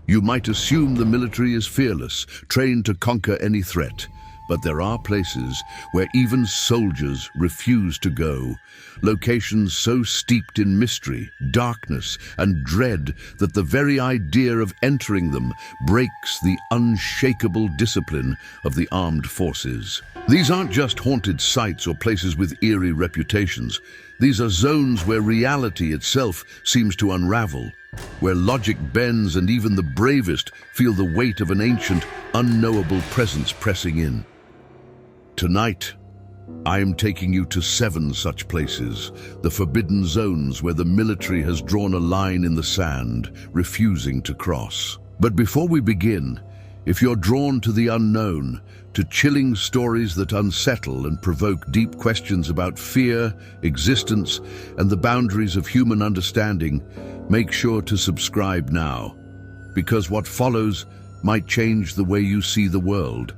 You might assume the military is fearless, trained to conquer any threat. But there are places where even soldiers refuse to go, locations so steeped in mystery, darkness, and dread that the very idea of entering them breaks the unshakable discipline of the armed forces. These aren't just haunted sites or places with eerie reputations. These are zones where reality itself seems to unravel, where logic bends and even the bravest feel the weight of an ancient, unknowable presence pressing in. Tonight, I am taking you to 7 such places, the forbidden zones where the military has drawn a line in the sand, refusing to cross. But before we begin, if you're drawn to the unknown, to chilling stories that unsettle and provoke deep questions about fear, existence, and the boundaries of human understanding, make sure to subscribe now, because what follows might change the way you see the world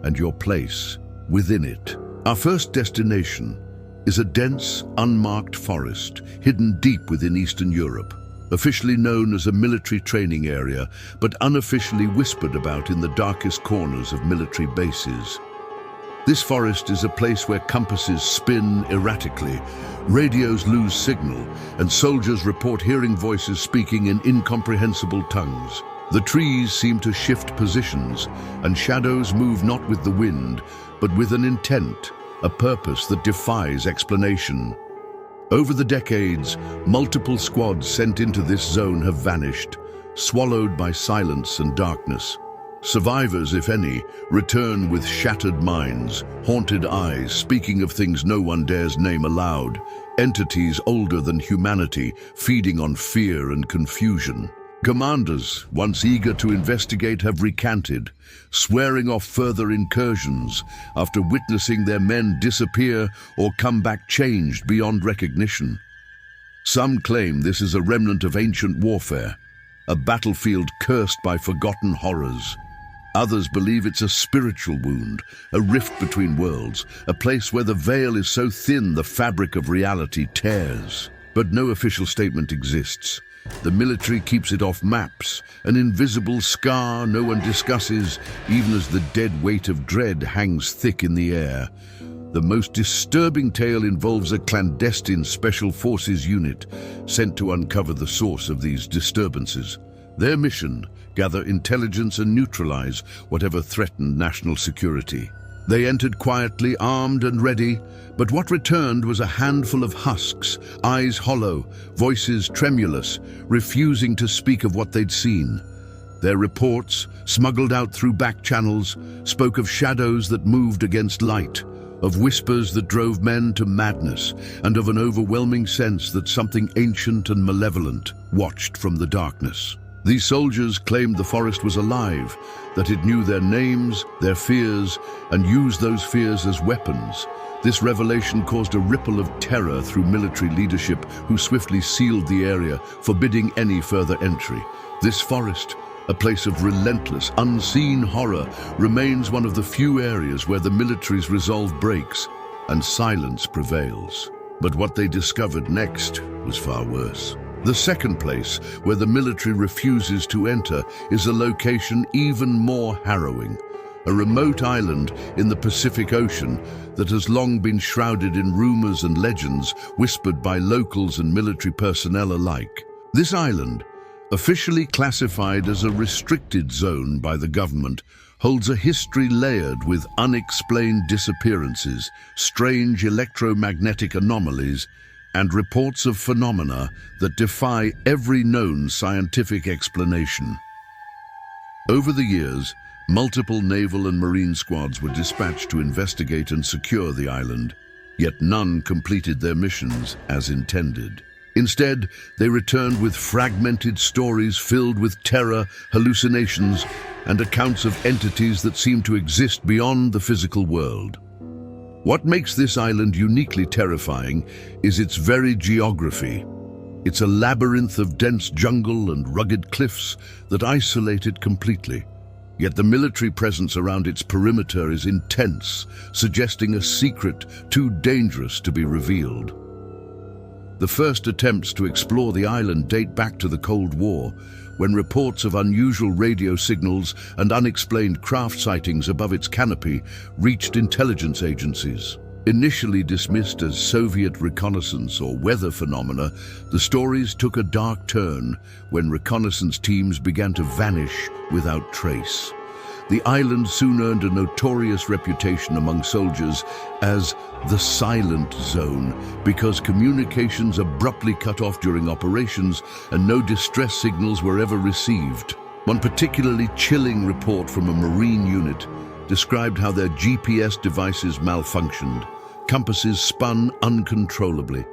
and your place within it. Our first destination is a dense, unmarked forest hidden deep within Eastern Europe, officially known as a military training area, but unofficially whispered about in the darkest corners of military bases. This forest is a place where compasses spin erratically, radios lose signal, and soldiers report hearing voices speaking in incomprehensible tongues. The trees seem to shift positions, and shadows move not with the wind, but with an intent, a purpose that defies explanation. Over the decades, multiple squads sent into this zone have vanished, swallowed by silence and darkness. Survivors, if any, return with shattered minds, haunted eyes, speaking of things no one dares name aloud, entities older than humanity, feeding on fear and confusion. Commanders, once eager to investigate, have recanted, swearing off further incursions after witnessing their men disappear or come back changed beyond recognition. Some claim this is a remnant of ancient warfare, a battlefield cursed by forgotten horrors. Others believe it's a spiritual wound, a rift between worlds, a place where the veil is so thin the fabric of reality tears. But no official statement exists. The military keeps it off maps, an invisible scar no one discusses, even as the dead weight of dread hangs thick in the air. The most disturbing tale involves a clandestine special forces unit sent to uncover the source of these disturbances. Their mission: gather intelligence and neutralize whatever threatened national security. They entered quietly, armed and ready, but what returned was a handful of husks, eyes hollow, voices tremulous, refusing to speak of what they'd seen. Their reports, smuggled out through back channels, spoke of shadows that moved against light, of whispers that drove men to madness, and of an overwhelming sense that something ancient and malevolent watched from the darkness. These soldiers claimed the forest was alive, that it knew their names, their fears, and used those fears as weapons. This revelation caused a ripple of terror through military leadership, who swiftly sealed the area, forbidding any further entry. This forest, a place of relentless, unseen horror, remains one of the few areas where the military's resolve breaks and silence prevails. But what they discovered next was far worse. The second place where the military refuses to enter is a location even more harrowing, a remote island in the Pacific Ocean that has long been shrouded in rumors and legends whispered by locals and military personnel alike. This island, officially classified as a restricted zone by the government, holds a history layered with unexplained disappearances, strange electromagnetic anomalies, and reports of phenomena that defy every known scientific explanation. Over the years, multiple naval and marine squads were dispatched to investigate and secure the island, yet none completed their missions as intended. Instead, they returned with fragmented stories filled with terror, hallucinations, and accounts of entities that seem to exist beyond the physical world. What makes this island uniquely terrifying is its very geography. It's a labyrinth of dense jungle and rugged cliffs that isolate it completely. Yet the military presence around its perimeter is intense, suggesting a secret too dangerous to be revealed. The first attempts to explore the island date back to the Cold War, when reports of unusual radio signals and unexplained craft sightings above its canopy reached intelligence agencies. Initially dismissed as Soviet reconnaissance or weather phenomena, the stories took a dark turn when reconnaissance teams began to vanish without trace. The island soon earned a notorious reputation among soldiers as the silent zone because communications abruptly cut off during operations and no distress signals were ever received. One particularly chilling report from a Marine unit described how their GPS devices malfunctioned, compasses spun uncontrollably,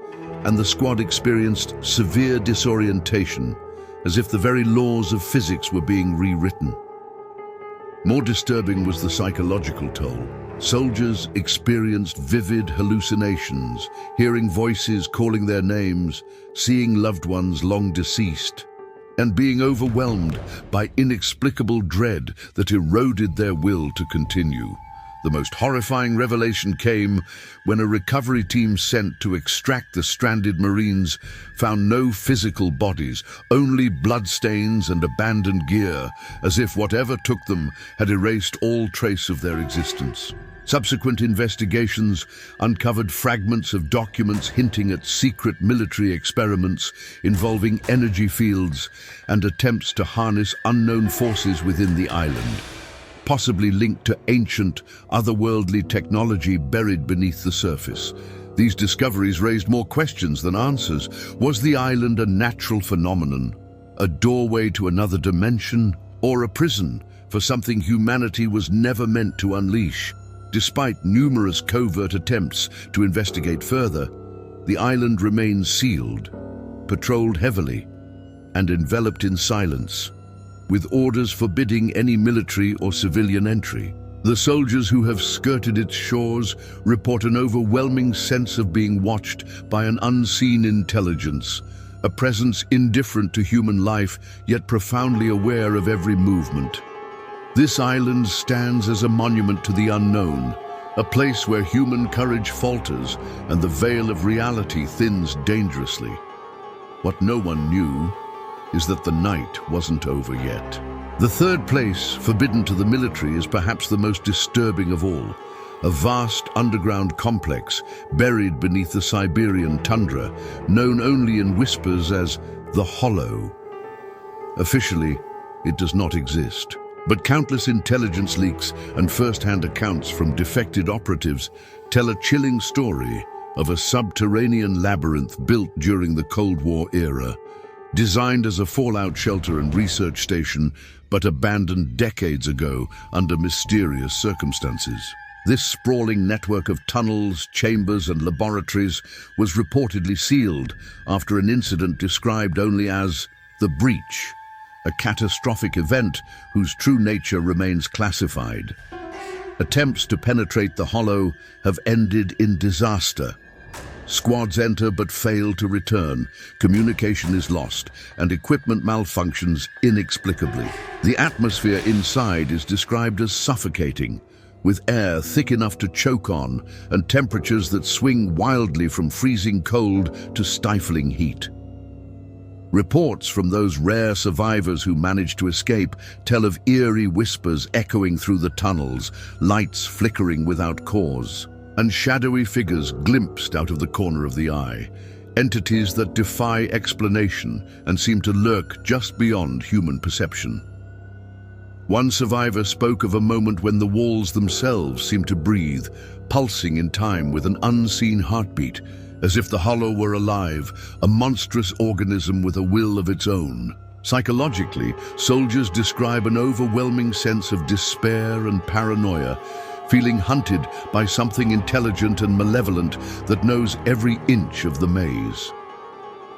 and the squad experienced severe disorientation, as if the very laws of physics were being rewritten. More disturbing was the psychological toll. Soldiers experienced vivid hallucinations, hearing voices calling their names, seeing loved ones long deceased, and being overwhelmed by inexplicable dread that eroded their will to continue. The most horrifying revelation came when a recovery team sent to extract the stranded Marines found no physical bodies, only bloodstains and abandoned gear, as if whatever took them had erased all trace of their existence. Subsequent investigations uncovered fragments of documents hinting at secret military experiments involving energy fields and attempts to harness unknown forces within the island, possibly linked to ancient, otherworldly technology buried beneath the surface. These discoveries raised more questions than answers. Was the island a natural phenomenon, a doorway to another dimension, or a prison for something humanity was never meant to unleash? Despite numerous covert attempts to investigate further, the island remains sealed, patrolled heavily, and enveloped in silence, with orders forbidding any military or civilian entry. The soldiers who have skirted its shores report an overwhelming sense of being watched by an unseen intelligence, a presence indifferent to human life, yet profoundly aware of every movement. This island stands as a monument to the unknown, a place where human courage falters and the veil of reality thins dangerously. What no one knew is that the night wasn't over yet. The third place, forbidden to the military, is perhaps the most disturbing of all. A vast underground complex buried beneath the Siberian tundra, known only in whispers as the Hollow. Officially, it does not exist, but countless intelligence leaks and first-hand accounts from defected operatives tell a chilling story of a subterranean labyrinth built during the Cold War era, designed as a fallout shelter and research station, but abandoned decades ago under mysterious circumstances. This sprawling network of tunnels, chambers, and laboratories was reportedly sealed after an incident described only as the breach, a catastrophic event whose true nature remains classified. Attempts to penetrate the Hollow have ended in disaster. Squads enter but fail to return, communication is lost, and equipment malfunctions inexplicably. The atmosphere inside is described as suffocating, with air thick enough to choke on and temperatures that swing wildly from freezing cold to stifling heat. Reports from those rare survivors who managed to escape tell of eerie whispers echoing through the tunnels, lights flickering without cause, and shadowy figures glimpsed out of the corner of the eye, entities that defy explanation and seem to lurk just beyond human perception. One survivor spoke of a moment when the walls themselves seemed to breathe, pulsing in time with an unseen heartbeat, as if the Hollow were alive, a monstrous organism with a will of its own. Psychologically, soldiers describe an overwhelming sense of despair and paranoia, feeling hunted by something intelligent and malevolent that knows every inch of the maze.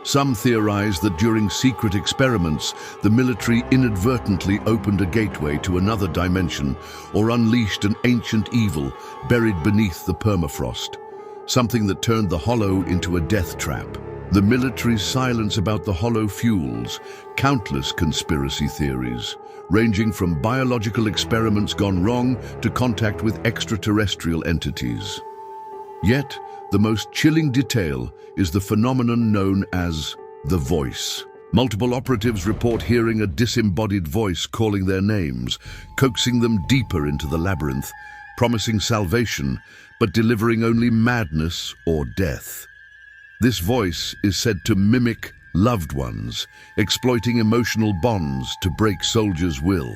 Some theorize that during secret experiments, the military inadvertently opened a gateway to another dimension or unleashed an ancient evil buried beneath the permafrost, something that turned the Hollow into a death trap. The military's silence about the Hollow fuels countless conspiracy theories, ranging from biological experiments gone wrong to contact with extraterrestrial entities. Yet, the most chilling detail is the phenomenon known as the voice. Multiple operatives report hearing a disembodied voice calling their names, coaxing them deeper into the labyrinth, promising salvation, but delivering only madness or death. This voice is said to mimic loved ones, exploiting emotional bonds to break soldiers' will.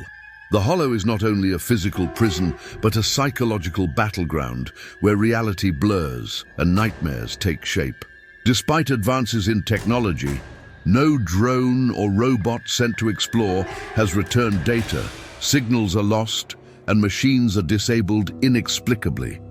The Hollow is not only a physical prison, but a psychological battleground where reality blurs and nightmares take shape. Despite advances in technology, no drone or robot sent to explore has returned data, signals are lost, and machines are disabled inexplicably.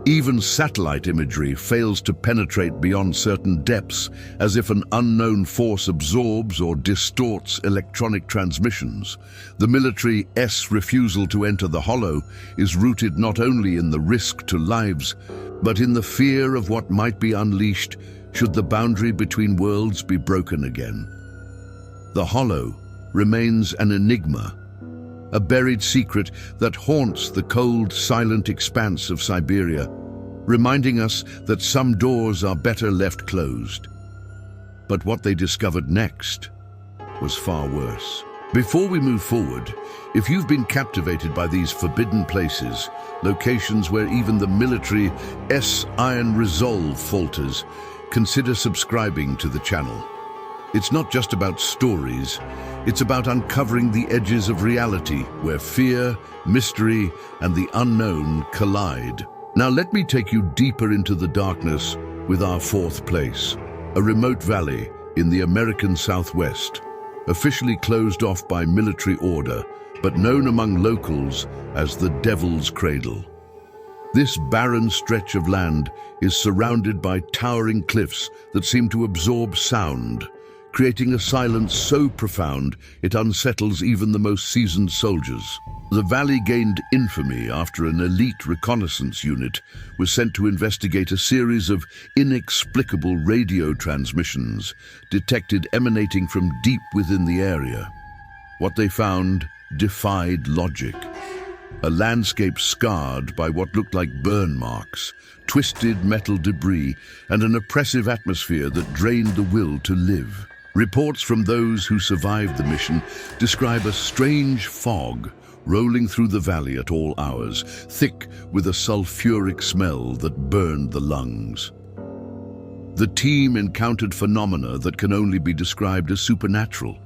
Even satellite imagery fails to penetrate beyond certain depths, as if an unknown force absorbs or distorts electronic transmissions. The military's refusal to enter the Hollow is rooted not only in the risk to lives, but in the fear of what might be unleashed should the boundary between worlds be broken again. The Hollow remains an enigma, a buried secret that haunts the cold, silent expanse of Siberia, reminding us that some doors are better left closed. But what they discovered next was far worse. Before we move forward, if you've been captivated by these forbidden places, locations where even the military's iron resolve falters, consider subscribing to the channel. It's not just about stories, it's about uncovering the edges of reality where fear, mystery, and the unknown collide. Now let me take you deeper into the darkness with our fourth place, a remote valley in the American Southwest, officially closed off by military order, but known among locals as the Devil's Cradle. This barren stretch of land is surrounded by towering cliffs that seem to absorb sound, creating a silence so profound it unsettles even the most seasoned soldiers. The valley gained infamy after an elite reconnaissance unit was sent to investigate a series of inexplicable radio transmissions detected emanating from deep within the area. What they found defied logic. A landscape scarred by what looked like burn marks, twisted metal debris, and an oppressive atmosphere that drained the will to live. Reports from those who survived the mission describe a strange fog rolling through the valley at all hours, thick with a sulfuric smell that burned the lungs. The team encountered phenomena that can only be described as supernatural.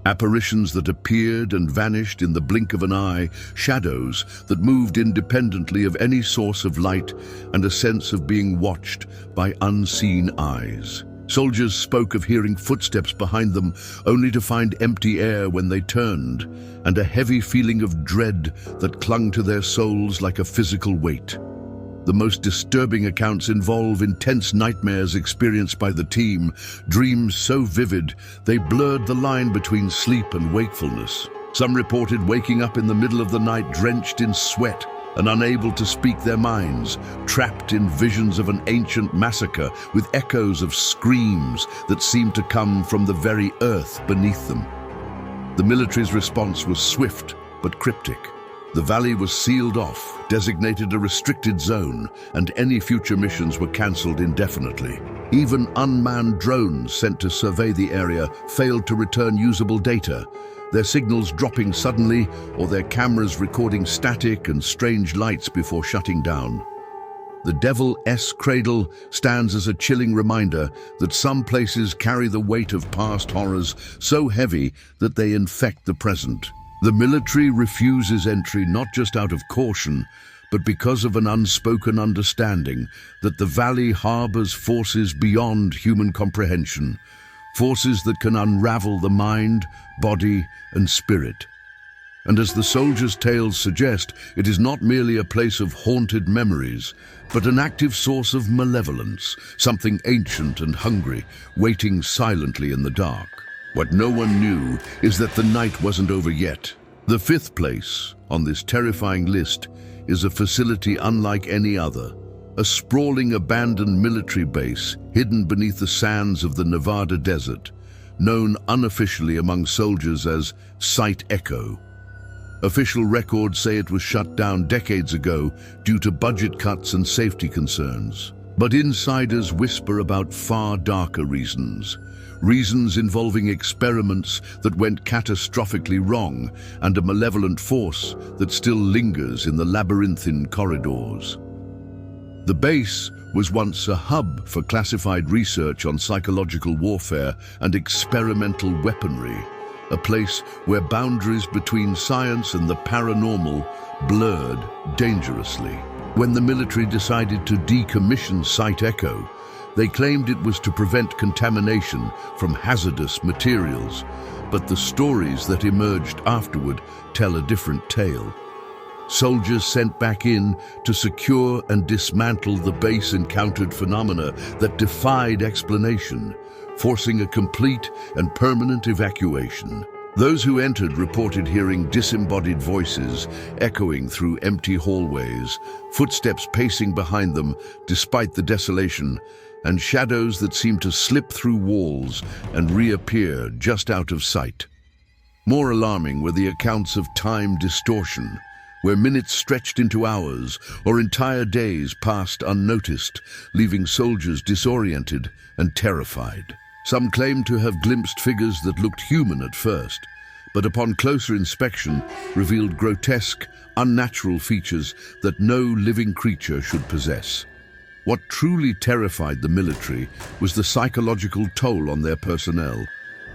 Apparitions that appeared and vanished in the blink of an eye, shadows that moved independently of any source of light, and a sense of being watched by unseen eyes. Soldiers spoke of hearing footsteps behind them, only to find empty air when they turned, and a heavy feeling of dread that clung to their souls like a physical weight. The most disturbing accounts involve intense nightmares experienced by the team, dreams so vivid they blurred the line between sleep and wakefulness. Some reported waking up in the middle of the night drenched in sweat and unable to speak their minds, trapped in visions of an ancient massacre with echoes of screams that seemed to come from the very earth beneath them. The military's response was swift but cryptic. The valley was sealed off, designated a restricted zone, and any future missions were cancelled indefinitely. Even unmanned drones sent to survey the area failed to return usable data, their signals dropping suddenly or their cameras recording static and strange lights before shutting down. The Devil's Cradle stands as a chilling reminder that some places carry the weight of past horrors so heavy that they infect the present. The military refuses entry not just out of caution, but because of an unspoken understanding that the valley harbors forces beyond human comprehension, forces that can unravel the mind, body, and spirit. And as the soldiers' tales suggest, it is not merely a place of haunted memories, but an active source of malevolence, something ancient and hungry, waiting silently in the dark. What no one knew is that the night wasn't over yet. The fifth place on this terrifying list is a facility unlike any other, a sprawling abandoned military base hidden beneath the sands of the Nevada desert, known unofficially among soldiers as Site Echo. Official records say it was shut down decades ago due to budget cuts and safety concerns. But insiders whisper about far darker reasons. Reasons involving experiments that went catastrophically wrong and a malevolent force that still lingers in the labyrinthine corridors. The base was once a hub for classified research on psychological warfare and experimental weaponry, a place where boundaries between science and the paranormal blurred dangerously. When the military decided to decommission Site Echo, they claimed it was to prevent contamination from hazardous materials, but the stories that emerged afterward tell a different tale. Soldiers sent back in to secure and dismantle the base encountered phenomena that defied explanation, forcing a complete and permanent evacuation. Those who entered reported hearing disembodied voices echoing through empty hallways, footsteps pacing behind them despite the desolation, and shadows that seemed to slip through walls and reappear just out of sight. More alarming were the accounts of time distortion, where minutes stretched into hours or entire days passed unnoticed, leaving soldiers disoriented and terrified. Some claimed to have glimpsed figures that looked human at first, but upon closer inspection revealed grotesque, unnatural features that no living creature should possess. What truly terrified the military was the psychological toll on their personnel,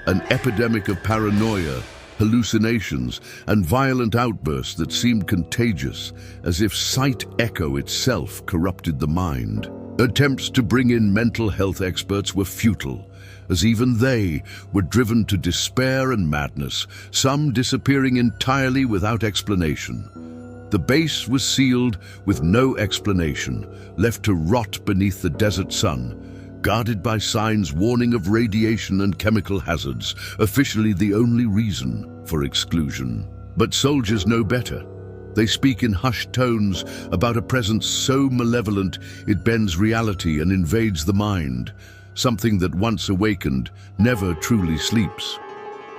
an epidemic of paranoia, hallucinations, and violent outbursts that seemed contagious, as if Site Echo itself corrupted the mind. Attempts to bring in mental health experts were futile, as even they were driven to despair and madness, some disappearing entirely without explanation. The base was sealed with no explanation, left to rot beneath the desert sun, guarded by signs warning of radiation and chemical hazards, officially the only reason for exclusion. But soldiers know better. They speak in hushed tones about a presence so malevolent it bends reality and invades the mind, something that once awakened never truly sleeps.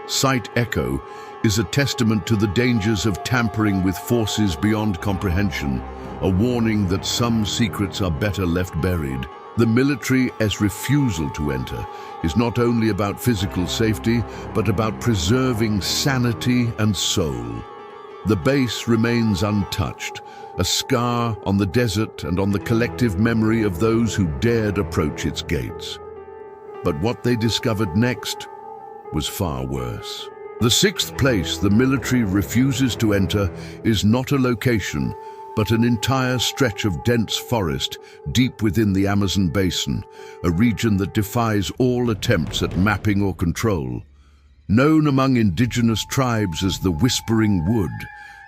Site Echo is a testament to the dangers of tampering with forces beyond comprehension, a warning that some secrets are better left buried. The military's refusal to enter is not only about physical safety, but about preserving sanity and soul. The base remains untouched, a scar on the desert and on the collective memory of those who dared approach its gates. But what they discovered next was far worse. The sixth place the military refuses to enter is not a location, but an entire stretch of dense forest deep within the Amazon basin, a region that defies all attempts at mapping or control. Known among indigenous tribes as the Whispering Wood,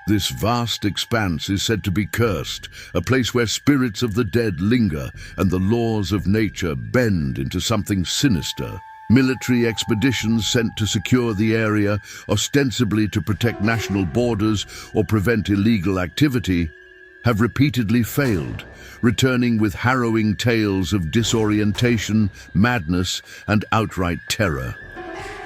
this vast expanse is said to be cursed, a place where spirits of the dead linger and the laws of nature bend into something sinister. Military expeditions sent to secure the area, ostensibly to protect national borders or prevent illegal activity, have repeatedly failed, returning with harrowing tales of disorientation, madness, and outright terror.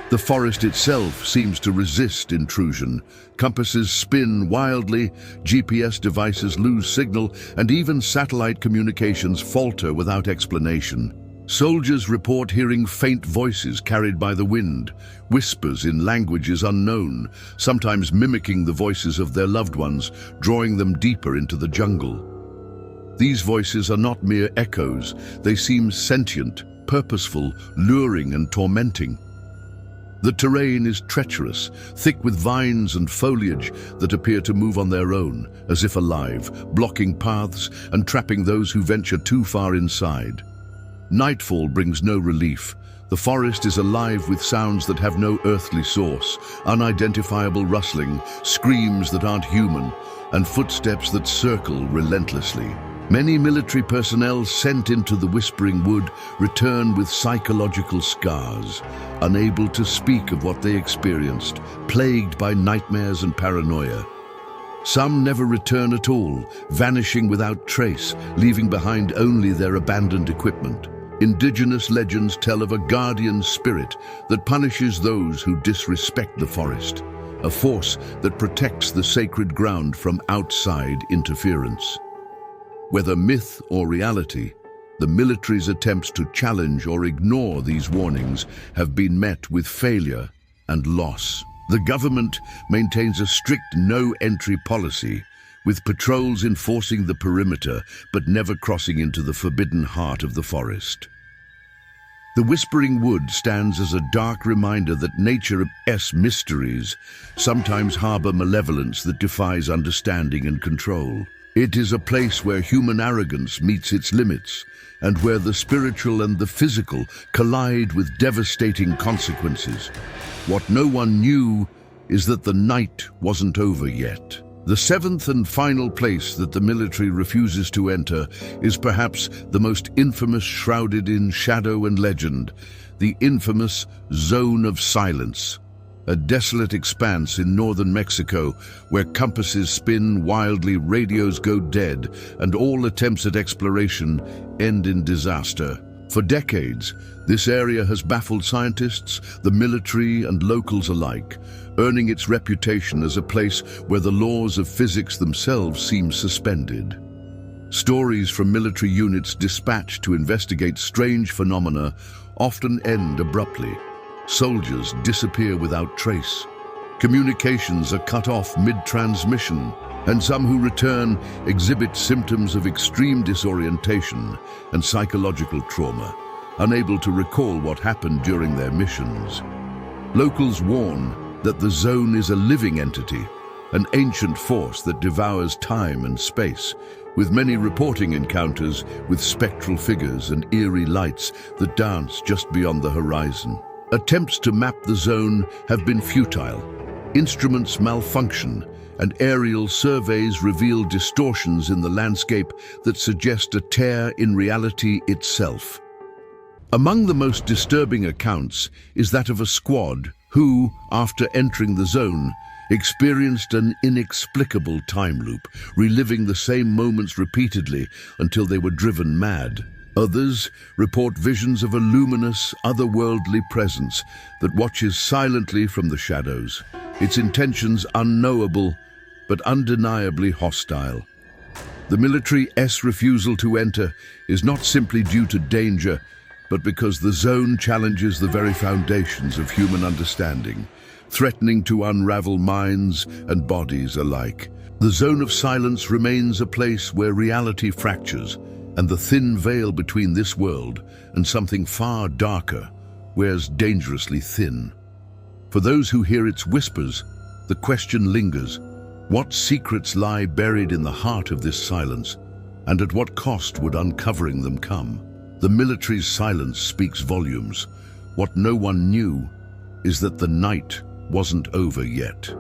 The forest itself seems to resist intrusion. Compasses spin wildly, GPS devices lose signal, and even satellite communications falter without explanation. Soldiers report hearing faint voices carried by the wind, whispers in languages unknown, sometimes mimicking the voices of their loved ones, drawing them deeper into the jungle. These voices are not mere echoes. They seem sentient, purposeful, luring, and tormenting. The terrain is treacherous, thick with vines and foliage that appear to move on their own, as if alive, blocking paths and trapping those who venture too far inside. Nightfall brings no relief. The forest is alive with sounds that have no earthly source, unidentifiable rustling, screams that aren't human, and footsteps that circle relentlessly. Many military personnel sent into the Whispering Wood return with psychological scars, unable to speak of what they experienced, plagued by nightmares and paranoia. Some never return at all, vanishing without trace, leaving behind only their abandoned equipment. Indigenous legends tell of a guardian spirit that punishes those who disrespect the forest, a force that protects the sacred ground from outside interference. Whether myth or reality, The military's attempts to challenge or ignore these warnings have been met with failure and loss. The government maintains a strict no-entry policy, with patrols enforcing the perimeter but never crossing into the forbidden heart of the forest. The Whispering Wood stands as a dark reminder that nature's mysteries sometimes harbor malevolence that defies understanding and control. It is a place where human arrogance meets its limits, and where the spiritual and the physical collide with devastating consequences. What no one knew is that the night wasn't over yet. The seventh and final place that the military refuses to enter is perhaps the most infamous, shrouded in shadow and legend, the infamous Zone of Silence, a desolate expanse in northern Mexico where compasses spin wildly, radios go dead, and all attempts at exploration end in disaster. For decades, this area has baffled scientists, the military, and locals alike, earning its reputation as a place where the laws of physics themselves seem suspended. Stories from military units dispatched to investigate strange phenomena often end abruptly. Soldiers disappear without trace. Communications are cut off mid-transmission, and some who return exhibit symptoms of extreme disorientation and psychological trauma, unable to recall what happened during their missions. Locals warn that the zone is a living entity, an ancient force that devours time and space, with many reporting encounters with spectral figures and eerie lights that dance just beyond the horizon. Attempts to map the zone have been futile. Instruments malfunction, and aerial surveys reveal distortions in the landscape that suggest a tear in reality itself. Among the most disturbing accounts is that of a squad who, after entering the zone, experienced an inexplicable time loop, reliving the same moments repeatedly until they were driven mad. Others report visions of a luminous, otherworldly presence that watches silently from the shadows, its intentions unknowable but undeniably hostile. The military's refusal to enter is not simply due to danger, but because the zone challenges the very foundations of human understanding, threatening to unravel minds and bodies alike. The Zone of Silence remains a place where reality fractures, and the thin veil between this world and something far darker wears dangerously thin. For those who hear its whispers, the question lingers: what secrets lie buried in the heart of this silence, and at what cost would uncovering them come? The military's silence speaks volumes. What no one knew is that the night wasn't over yet.